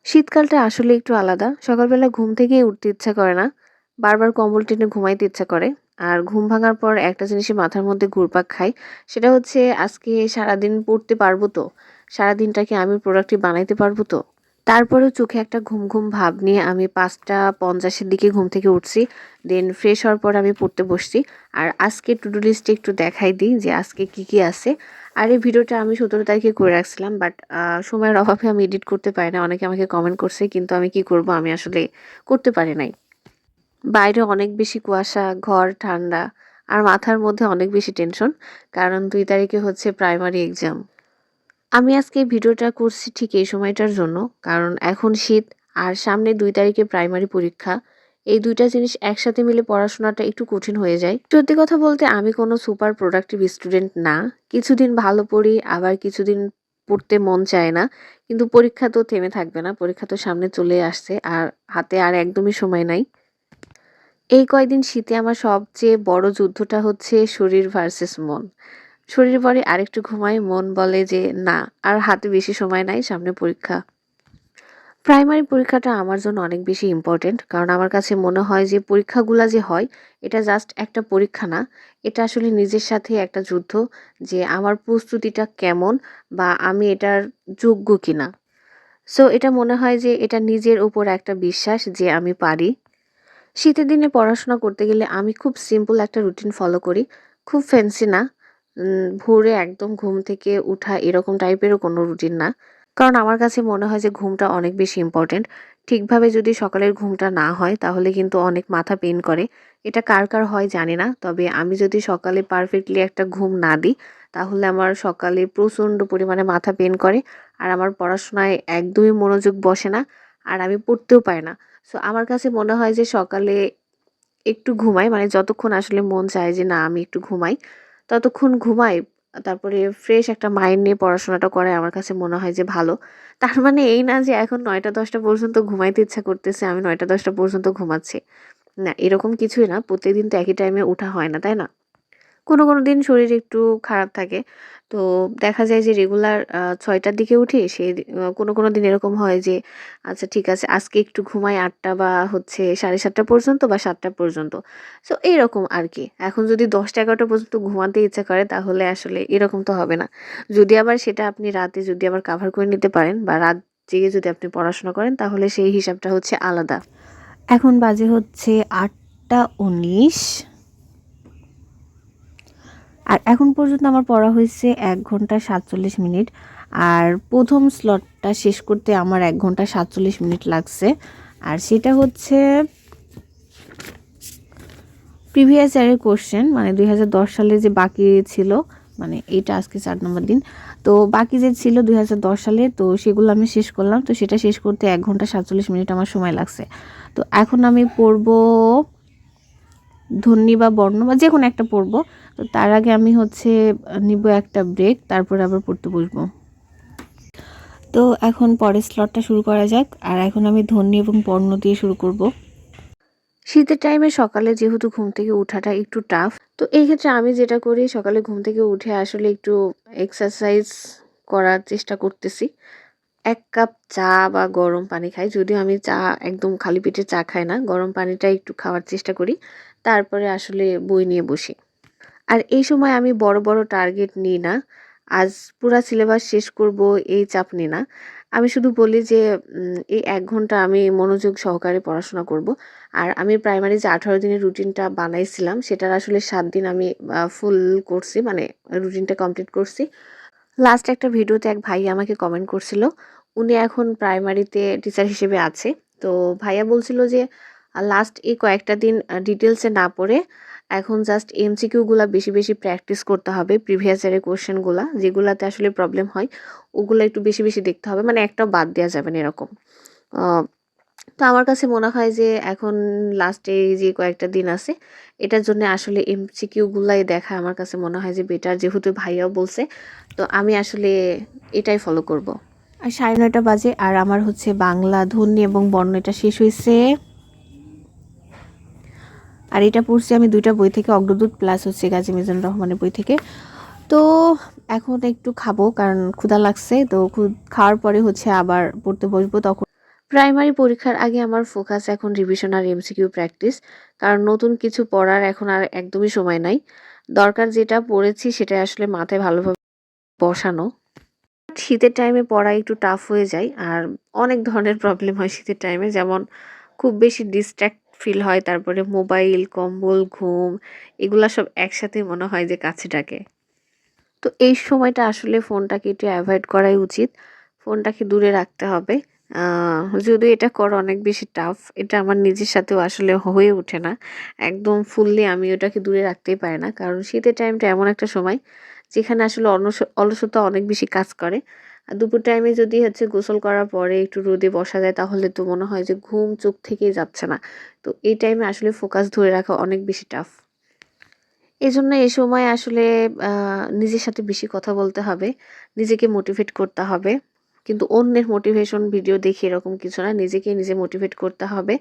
শীতকালটা আসলে একটু আলাদা। সকালবেলা ঘুম থেকেই উঠতে ইচ্ছা করে না। বারবার কম্বল টেনে ঘুমাইতে ইচ্ছা করে। আর ঘুম ভাঙার পর একটা জিনিসই মাথার মধ্যে ঘুরপাক খায়। সেটা হচ্ছে আজকে সারাদিন পড়তে পারবো তো? সারাদিনটা কি আমি প্রোডাক্টিভ বানাইতে পারবো তো? তারপরেও চোখে একটা ঘুম, ঘুম ভাব নিয়ে আমি ৫টা ৫০ এর দিকে ঘুম থেকে উঠছি। দেন ফ্রেশ হওয়ার পর আমি পড়তে বসছি। আর আজকে টু ডু লিস্টে একটু দেখাই দিই যে আজকে কি, কি আছে। আর এই ভিডিওটা আমি ১৭ তারিখে করে রাখছিলাম। বাট সময়ের অভাবে আমি এডিট করতে পারি না। অনেকে আমাকে কমেন্ট করছে। কিন্তু আমি কি করব? আমি আসলে করতে পারি নাই। বাইরে অনেক বেশি কুয়াশা, ঘর ঠান্ডা। আর মাথার মধ্যে অনেক বেশি টেনশন। কারণ ২ তারিখে হচ্ছে প্রাইমারি এক্সাম। আমি আজকে এই ভিডিওটা করছি ঠিক এই সময়টার জন্য। কারণ এখন শীত আর সামনে ২ তারিখে প্রাইমারি পরীক্ষা। এই ২ টা জিনিস একসাথে মিলে পড়াশোনাটা একটু কঠিন হয়ে যায়। সত্যি কথা বলতে আমি কোনো সুপার প্রোডাক্টিভ স্টুডেন্ট না। কিছুদিন ভালো পড়ি, আবার কিছুদিন পড়তে মন চায় না। কিন্তু পরীক্ষা তো থেমে থাকবে না। পরীক্ষা তো সামনে চলে আসছে আর হাতে আর একদমই সময় নাই। এই কয়দিন শীতে আমার সবচেয়ে বড় যুদ্ধটা হচ্ছে শরীর ভার্সেস মন। শরীর বলে আরেকটু ঘুমাই, মন বলে যে না, আর হাতে বেশি সময় নাই, সামনে পরীক্ষা। প্রাইমারি পরীক্ষাটা আমার জন্য অনেক বেশি ইম্পর্টেন্ট, কারণ আমার কাছে মনে হয় যে পরীক্ষাগুলা যে হয় এটা জাস্ট একটা পরীক্ষা না, এটা আসলে নিজের সাথে একটা যুদ্ধ, যে আমার প্রস্তুতিটা কেমন বা আমি এটার যোগ্য কিনা। সো এটা মনে হয় যে এটা নিজের উপর একটা বিশ্বাস যে আমি পারি। শীতের দিনে পড়াশোনা করতে গেলে আমি খুব সিম্পল একটা রুটিন ফলো করি। খুব ফ্যান্সি না। ভোরে একদম ঘুম থেকে উঠা এরকম টাইপেরও কোনো রুটিন না। কারণ আমার কাছে মনে হয় যে ঘুমটা অনেক বেশি ইম্পোর্টেন্ট। ঠিকভাবে যদি সকালের ঘুমটা না হয় তাহলে কিন্তু অনেক মাথা পেইন করে। এটা কার, কার হয় জানি না। তবে আমি যদি সকালে পারফেক্টলি একটা ঘুম না দিই তাহলে আমার সকালে প্রচণ্ড পরিমাণে মাথা পেইন করে। আর আমার পড়াশোনায় একদমই মনোযোগ বসে না। আর আমি পড়তেও পারি না। সো আমার কাছে মনে হয় যে সকালে একটু ঘুমাই, মানে যতক্ষণ আসলে মন চায় যে না আমি একটু ঘুমাই, ততক্ষণ ঘুমাই। তারপরে ফ্রেশ একটা মাইন্ড নিয়ে পড়াশোনাটা করাই আমার কাছে মনে হয় যে ভালো। তার মানে এই না যে এখন ৯টা ১০টা পর্যন্ত ঘুমাইতে ইচ্ছা করতেছে, আমি ৯টা ১০টা পর্যন্ত ঘুমাচ্ছি। না, এরকম কিছুই না। প্রত্যেকদিন তো একই টাইমে ওঠা হয় না, তাই না? কোনো, কোনো দিন শরীর একটু খারাপ থাকে। তো দেখা যায় যে রেগুলার ৬টার দিকে উঠি। কোনো, কোনো দিন এরকম হয় যে আচ্ছা ঠিক আছে আজকে একটু ঘুমাই ৮টা বা হচ্ছে ৭:৩০ পর্যন্ত বা ৭টা পর্যন্ত। সো এইরকম আরকি। এখন যদি ১০টা ১১টা পর্যন্ত ঘুমাতে ইচ্ছা করে তাহলে আসলে এরকম তো হবে না। যদি আবার সেটা আপনি রাতে যদি আবার কাভার করে নিতে পারেন বা রাত জেগে যদি আপনি পড়াশোনা করেন তাহলে সেই হিসাবটা হচ্ছে আলাদা। এখন বাজে হচ্ছে ৮টা ১৯। আর এখন পর্যন্ত আমার পড়া হয়েছে ১ ঘন্টা ৪৭ মিনিট। আর প্রথম স্লটটা শেষ করতে আমার ১ ঘন্টা ৪৭ মিনিট লাগছে। আর সেটা হচ্ছে প্রিভিয়াস ইয়ারের কোশ্চেন, মানে ২০১০ সালে যে বাকি ছিল, মানে এইটা আজকে ৪ নম্বর দিন। তো বাকি যে ছিল ২০১০ সালে, তো সেগুলো আমি শেষ করলাম। তো সেটা শেষ করতে ১ ঘন্টা ৪৭ মিনিট আমার সময় লাগছে। তো এখন আমি পড়বো ধ্বনি বা বর্ণ বা যেকোনো একটা পড়বো। তো তার আগে আমি হচ্ছে নিব একটা ব্রেক, তারপরে আবার পড়তে বসবো। তো এখন পরের স্লটটা শুরু করা যাক। আর এখন আমি ধ্বনি এবং বর্ণ দিয়ে শুরু করব। শীতের টাইমে সকালে যেহেতু ঘুম থেকে ওঠাটা একটু টাফ, তো এই ক্ষেত্রে আমি যেটা করি সকালে ঘুম থেকে উঠে আসলে একটু এক্সারসাইজ করার চেষ্টা করতেছি। ১ কাপ চা বা গরম পানি খাই। যদিও আমি চা একদম খালি পেটে চা খাই না। গরম পানিটা একটু খাওয়ার চেষ্টা করি। তারপরে আসলে বই নিয়ে বসি। আর এই সময় আমি বড়, বড় টার্গেট নিই না। আজ পুরা সিলেবাস শেষ করব এই চাপ নিই না। আমি শুধু বলি যে এই ১ ঘন্টা আমি মনোযোগ সহকারে পড়াশোনা করব। আর আমি প্রাইমারি যে ১৮ দিনের রুটিনটা বানাইছিলাম সেটার আসলে ৭ দিন আমি ফুল করছি, মানে রুটিনটা কমপ্লিট করছি। লাস্ট একটা ভিডিওতে এক ভাইয়া আমাকে কমেন্ট করছিল। উনি এখন প্রাইমারিতে টিচার হিসেবে আছে। তো ভাইয়া বলছিল যে লাস্ট এই কয়েকটা দিন ডিটেইলসে না পড়ে এখন জাস্ট এমসিকিউ গুলা বেশি, বেশি প্র্যাকটিস করতে হবে। প্রিভিয়াস ইয়ারের কোয়েশ্চেন গুলা, যেগুলাতে আসলে প্রবলেম হয় ওগুলা একটু বেশি, বেশি দেখতে হবে। মানে একটাও বাদ দেয়া যাবে না এরকম। আ তো আমার কাছে মনে হয় যে এখন লাস্টে এই যে কয়েকটা দিন আছে এটার জন্য আসলে এমসিকিউ গুলাই দেখা আমার কাছে মনে হয় যে বেটার, যেহেতু ভাইয়াও বলছে। তো আমি আসলে এটাই ফলো করব। আর ৯:৩০ বাজে আর আমার হচ্ছে বাংলা ধ্বনি এবং বর্ণ এটা শেষ হয়েছে। আর এটা পড়ছি আমি ২টা বই থেকে, অগ্রদূত প্লাস হচ্ছে গাজী মিজানুর রহমানের বই থেকে। তো এখন একটু খাবো কারণ ক্ষুধা লাগছে। তো খাওয়ার পরে হচ্ছে আবার পড়তে বসবো। তখন প্রাইমারি পরীক্ষার আগে আমার ফোকাস এখন রিভিশন আর এমসিকিউ প্র্যাকটিস। কারণ নতুন কিছু পড়ার এখন আর একদমই সময় নাই। দরকার যেটা পড়েছি সেটা আসলে মাথায় ভালোভাবে বসানো। শীতের টাইমে পড়া একটু টাফ হয়ে যায় আর অনেক ধরনের প্রবলেম হয় শীতের টাইমে, যেমন খুব বেশি ডিস্ট্র্যাক্ট ফিল হয়, তারপরে মোবাইল, কম্বল, ঘুম এগুলা সব একসাথে মনে হয় যে কাছে ডাকে। তো এই সময়টা আসলে ফোনটাকে একটু অ্যাভয়েড করাই উচিত। ফোনটাকে দূরে রাখতে হবে। যদিও এটা করা অনেক বেশি টাফ। এটা আমার নিজের সাথেও আসলে হয়ে ওঠে না। একদম ফুললি আমি ওটাকে দূরে রাখতেই পারি না। কারণ শীতের টাইমটা এমন একটা সময় যেখানে আসলে অলসতা অনেক বেশি কাজ করে। আর দুপুর টাইমে যদি হচ্ছে গোসল করার পরে একটু রোদে বসা যায় তাহলে তো মনে হয় যে ঘুম চোখ থেকেই যাচ্ছে না। তো এই টাইমে আসলে ফোকাস ধরে রাখা অনেক বেশি টাফ। এজন্য এ সময় আসলে আ নিজের সাথে বেশি কথা বলতে হবে। নিজেকে মোটিভেট করতে হবে। কিন্তু অন্যের মোটিভেশন ভিডিও দেখে এরকম কিছু না। নিজেকে নিজে মোটিভেট করতে হবে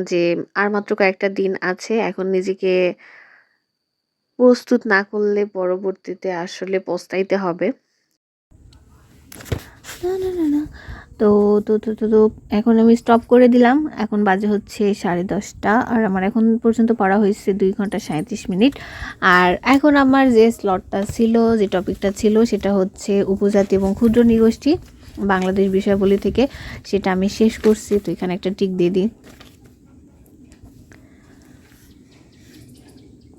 যে আর মাত্র কয়েকটা দিন আছে। এখন নিজেকে প্রস্তুত না করলে পরবর্তীতে আসলে পস্তাইতে হবে। না, না, না, না। তো তো এখন আমি স্টপ করে দিলাম। এখন বাজে হচ্ছে 10:30 আর আমার এখন পর্যন্ত পড়া হয়েছে 2 ঘন্টা 37 মিনিট। আর এখন আমার যে স্লটটা ছিল, যে টপিকটা ছিল সেটা হচ্ছে উপজাতি এবং ক্ষুদ্র নৃগোষ্ঠী বাংলাদেশ বিষয়াবলী থেকে। সেটা আমি শেষ করছি। তো এখানে একটা টিক দিয়ে দিই।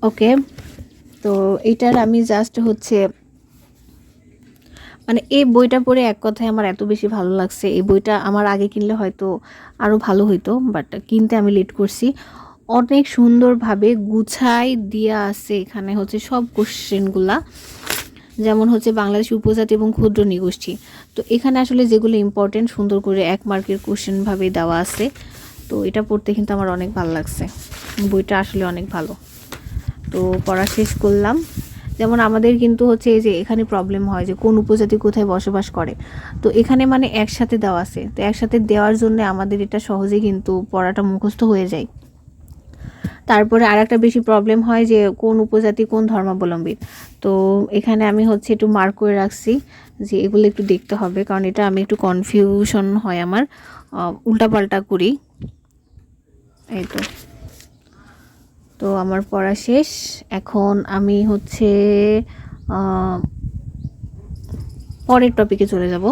ওকে। তো এইটার আমি জাস্ট হচ্ছে মানে এই বইটা পড়ে এক কথায় আমার এত বেশি ভালো লাগছে। এই বইটা আমার আগে কিনলে হয়তো আরও ভালো হইতো, বাট কিনতে আমি লেট করছি। অনেক সুন্দরভাবে গুছাই দেয়া আছে এখানে হচ্ছে সব কোশ্চেনগুলা, যেমন হচ্ছে বাংলাদেশ উপজাতি এবং ক্ষুদ্র নৃগোষ্ঠী। তো এখানে আসলে যেগুলো ইম্পর্টেন্ট সুন্দর করে 1 মার্কের কোশ্চেনভাবে দেওয়া আছে। তো এটা পড়তে কিন্তু আমার অনেক ভালো লাগছে। বইটা আসলে অনেক ভালো। তো পড়া শেষ করলাম। যেমন আমাদের কিন্তু হচ্ছে এই যে এখানে প্রবলেম হয় যে কোন উপজাতি কোথায় বসবাস করে। তো এখানে মানে একসাথে দেওয়া আছে। তো একসাথে দেওয়ার জন্য আমাদের এটা সহজেই কিন্তু পড়াটা মুখস্থ হয়ে যায়। তারপরে আরেকটা বেশি প্রবলেম হয় যে কোন উপজাতি কোন ধর্মাবলম্বী। তো এখানে আমি হচ্ছে একটু মার্ক করে রাখছি যে এগুলো একটু দেখতে হবে, কারণ এটা আমি একটু কনফিউশন হয় আমার, উল্টাপাল্টা করি। এই তো। তো আমার পড়া শেষ। এখন আমি হচ্ছে পরের টপিকে চলে যাব।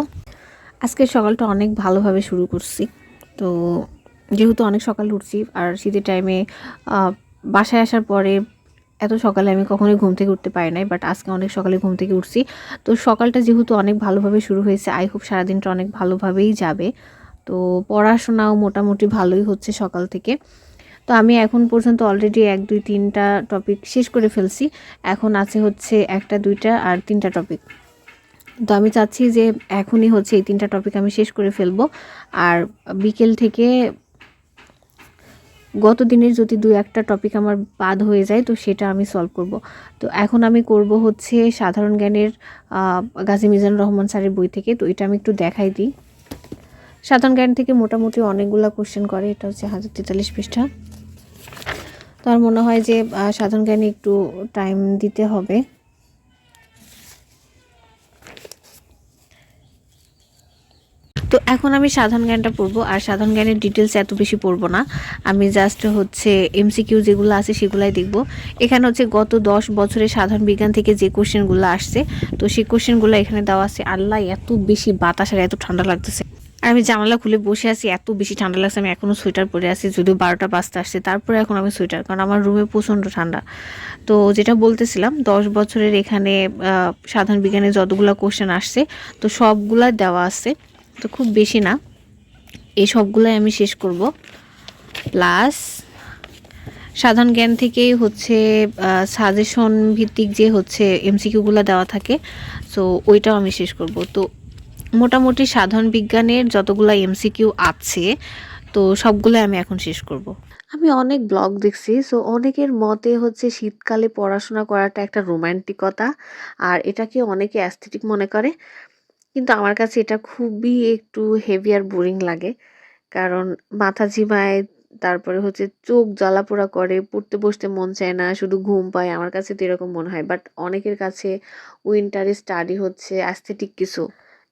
আজকের সকালটা অনেক ভালোভাবে শুরু করছি। তো যেহেতু অনেক সকালে উঠছি আর শীতের টাইমে বাসায় আসার পরে এত সকালে আমি কখনোই ঘুম থেকে উঠতে পারি নাই, বাট আজকে অনেক সকালে ঘুম থেকে উঠছি। তো সকালটা যেহেতু অনেক ভালোভাবে শুরু হয়েছে, আই হোপ সারাদিনটা অনেক ভালোভাবেই যাবে। তো পড়াশোনাও মোটামুটি ভালোই হচ্ছে সকাল থেকে। তো আমি এখন পর্যন্ত অলরেডি 1, 2, 3টা টপিক শেষ করে ফেলছি। এখন আছে হচ্ছে 1টা 2টা আর 3টা টপিক। তো আমি চাচ্ছি যে এখনই হচ্ছে এই 3টা টপিক আমি শেষ করে ফেলবো। আর বিকেল থেকে গত দিনের যদি 2-1টা টপিক আমার বাদ হয়ে যায় তো সেটা আমি সলভ করব। তো এখন আমি করব হচ্ছে সাধারণ জ্ঞানের গাজী মিজানুর রহমান স্যারের বই থেকে। তো এটা আমি একটু দেখাই দিই। সাধারণ জ্ঞান থেকে মোটামুটি অনেকগুলো কোশ্চেন করে। এটা হচ্ছে 1043 পৃষ্ঠা। তো আমার মনে হয় যে সাধারণ জ্ঞানে একটু টাইম দিতে হবে। তো এখন আমি সাধারণ জ্ঞানটা পড়বো, আর সাধারণ জ্ঞানের ডিটেলস এত বেশি পড়বো না। আমি জাস্ট হচ্ছে এমসিকিউ যেগুলো আছে সেগুলাই দেখব। এখানে হচ্ছে গত 10 বছরে সাধারণ বিজ্ঞান থেকে যে কোশ্চেনগুলো আসছে, তো সেই কোশ্চেনগুলো এখানে দেওয়া আছে। আল্লাহ, এত বেশি বাতাস আর এত ঠান্ডা লাগতেছে। আর আমি জানালা খুলে বসে আছি, এত বেশি ঠান্ডা লাগছে। আমি এখনও সোয়েটার পরে আছি, যদিও 12টা বাজতে আসছে, তারপরে এখন আমি সোয়েটার, কারণ আমার রুমে প্রচণ্ড ঠান্ডা। তো যেটা বলতেছিলাম, 10 বছরের এখানে সাধারণ বিজ্ঞানে যতগুলো কোশ্চেন আসছে তো সবগুলা দেওয়া আছে। তো খুব বেশি না, এই সবগুলাই আমি শেষ করব। প্লাস সাধারণ জ্ঞান থেকেই হচ্ছে সাজেশন ভিত্তিক যে হচ্ছে এমসিকিউগুলো দেওয়া থাকে, সো ওইটাও আমি শেষ করব। তো মোটামুটি সাধারণ বিজ্ঞানের যতগুলো এমসিকিউ আছে তো সবগুলো আমি এখন শেষ করব। আমি অনেক ব্লগ দেখছি, সো অনেকের মতে হচ্ছে শীতকালে পড়াশোনা করাটা একটা রোমান্টিকতা আর এটাকে অনেকে অ্যাস্থেটিক মনে করে। কিন্তু আমার কাছে এটা খুবই একটু হেভি আর বোরিং লাগে। কারণ মাথা ঝিমায়, তারপরে হচ্ছে চোখ জ্বালাপোড়া করে, পড়তে বসতে মন চায় না, শুধু ঘুম পায়। আমার কাছে তো এরকম মনে হয়। বাট অনেকের কাছে উইন্টারে স্টাডি হচ্ছে অ্যাস্থেটিক কিছু।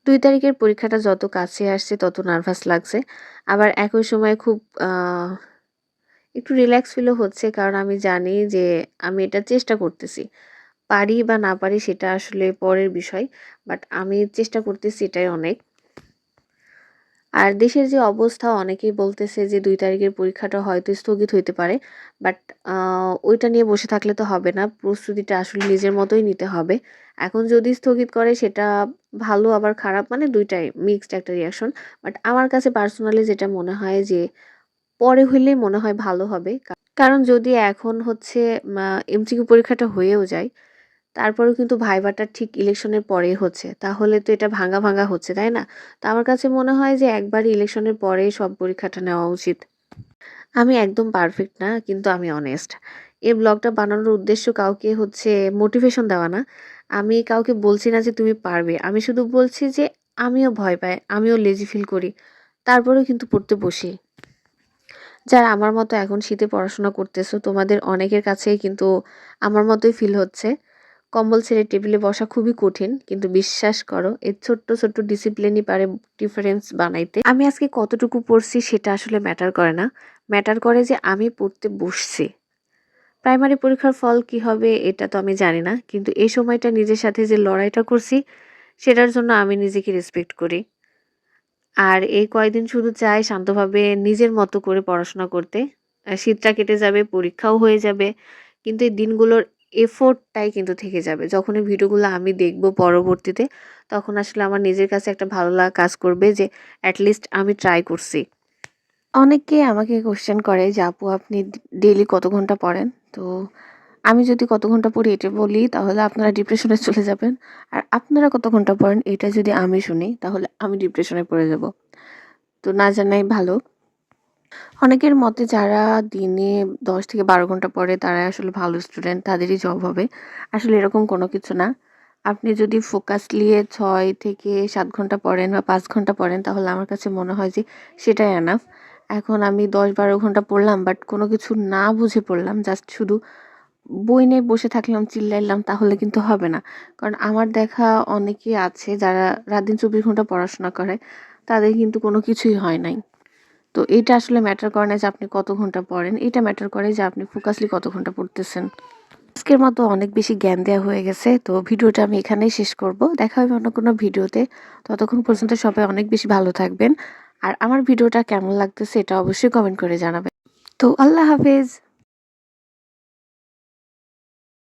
২ তারিখের পরীক্ষাটা যত কাছে আসছে তত নার্ভাস লাগছে। আবার একই সময়ে খুব একটু রিল্যাক্স ফিলও হচ্ছে, কারণ আমি জানি যে আমি এটা চেষ্টা করতেছি। পারি বা না পারি সেটা আসলে পরের বিষয়। বাট আমি চেষ্টা করতেছি, এটাই অনেক। আর দেশের যে অবস্থা, অনেকেই বলতেছে যে ২ তারিখের পরীক্ষাটা হয়তো স্থগিত হইতে পারে। বাট ওইটা নিয়ে বসে থাকলে তো হবে না। প্রস্তুতিটা আসলে নিজের মতোই নিতে হবে। এখন যদি স্থগিত করে সেটা ভালো আবার খারাপ, মানে ২ টাই মিক্সড একটা রিঅ্যাকশন। বাট আমার কাছে পার্সোনালি যেটা মনে হয় যে পরে হইলেই মনে হয় ভালো হবে। কারণ যদি এখন হচ্ছে এমসিকিউ পরীক্ষাটা হয়েও যায়, তারপরেও কিন্তু ভাইভাটা ঠিক ইলেকশনের পরেই হচ্ছে। তাহলে তো এটা ভাঙা, ভাঙা হচ্ছে, তাই না? তো আমার কাছে মনে হয় যে একবারই ইলেকশনের পরেই সব পরীক্ষাটা নেওয়া উচিত। আমি একদম পারফেক্ট না, কিন্তু আমি অনেস্ট। এই ব্লগটা বানানোর উদ্দেশ্য কাউকে হচ্ছে মোটিভেশন দেওয়া না। আমি কাউকে বলছি না যে তুমি পারবে। আমি শুধু বলছি যে আমিও ভয় পাই, আমিও লেজি ফিল করি। তারপরেও কিন্তু পড়তে বসি। যারা আমার মতো এখন শীতে পড়াশোনা করতেছো, তোমাদের অনেকের কাছেই কিন্তু আমার মতোই ফিল হচ্ছে। কম্বল ছেড়ে টেবিলে বসা খুবই কঠিন, কিন্তু বিশ্বাস করো এই ছোট্ট ছোট্ট ডিসিপ্লিনই পারে ডিফারেন্স বানাইতে। আমি আজকে কতটুকু পড়ছি সেটা আসলে ম্যাটার করে না। ম্যাটার করে যে আমি পড়তে বসছি। প্রাইমারি পরীক্ষার ফল কি হবে এটা তো আমি জানি না, কিন্তু এই সময়টা নিজের সাথে যে লড়াইটা করছি সেটার জন্য আমি নিজেকে রেসপেক্ট করি। আর এই কয়দিন শুধু চাই শান্তভাবে নিজের মতো করে পড়াশোনা করতে। শীতটা কেটে যাবে, পরীক্ষাও হয়ে যাবে। কিন্তু এই দিনগুলোর এফোর্টটাই কিন্তু থেকে যাবে। যখন এই ভিডিওগুলো আমি দেখব পরবর্তীতে, তখন আসলে আমার নিজের কাছে একটা ভালো লাগা কাজ করবে যে এট লিস্ট আমি ট্রাই করছি। অনেকে আমাকে কোয়েশ্চেন করে যে আপু আপনি ডেইলি কত ঘন্টা পড়েন? তো আমি যদি কত ঘন্টা পড়ি এটা বলি তাহলে আপনারা ডিপ্রেশনে চলে যাবেন। আর আপনারা কত ঘন্টা পড়েন এটা যদি আমি শুনি তাহলে আমি ডিপ্রেশনে পড়ে যাব। তো না জানাই ভালো। অনেকের মতে যারা দিনে ১০ থেকে ১২ ঘন্টা পড়ে তারাই আসলে ভালো স্টুডেন্ট, তাদেরই জব হবে। আসলে এরকম কোনো কিছু না। আপনি যদি ফোকাসলি ৬ থেকে ৭ ঘন্টা পড়েন বা ৫ ঘন্টা পড়েন তাহলে আমার কাছে মনে হয় যে সেটাই এনাফ। এখন আমি ১০-১২ ঘন্টা পড়লাম বাট কোনো কিছু না বুঝে পড়লাম, জাস্ট শুধু বই নিয়ে বসে থাকলাম, চিল্লাইলাম, তাহলে কিন্তু হবে না। কারণ আমার দেখা অনেকেই আছে যারা রাত-দিন ২৪ ঘন্টা পড়াশোনা করে, তাদের কিন্তু কোনো কিছুই হয় নাই। তো এইটা আসলে ম্যাটার করে না যে আপনি কত ঘন্টা পড়েন, এটা ম্যাটার করে যে আপনি ফোকাসলি কত ঘন্টা পড়তেছেন। আজকের মতো অনেক বেশি জ্ঞান দেওয়া হয়ে গেছে, তো ভিডিওটা আমি এখানেই শেষ করব। দেখা হবে অন্য কোনো ভিডিওতে। ততক্ষণ পর্যন্ত সবাই অনেক বেশি ভালো থাকবেন। আর আমার ভিডিওটা কেমন লাগতেছে এটা অবশ্যই কমেন্ট করে জানাবেন। তো আল্লাহ হাফেজ।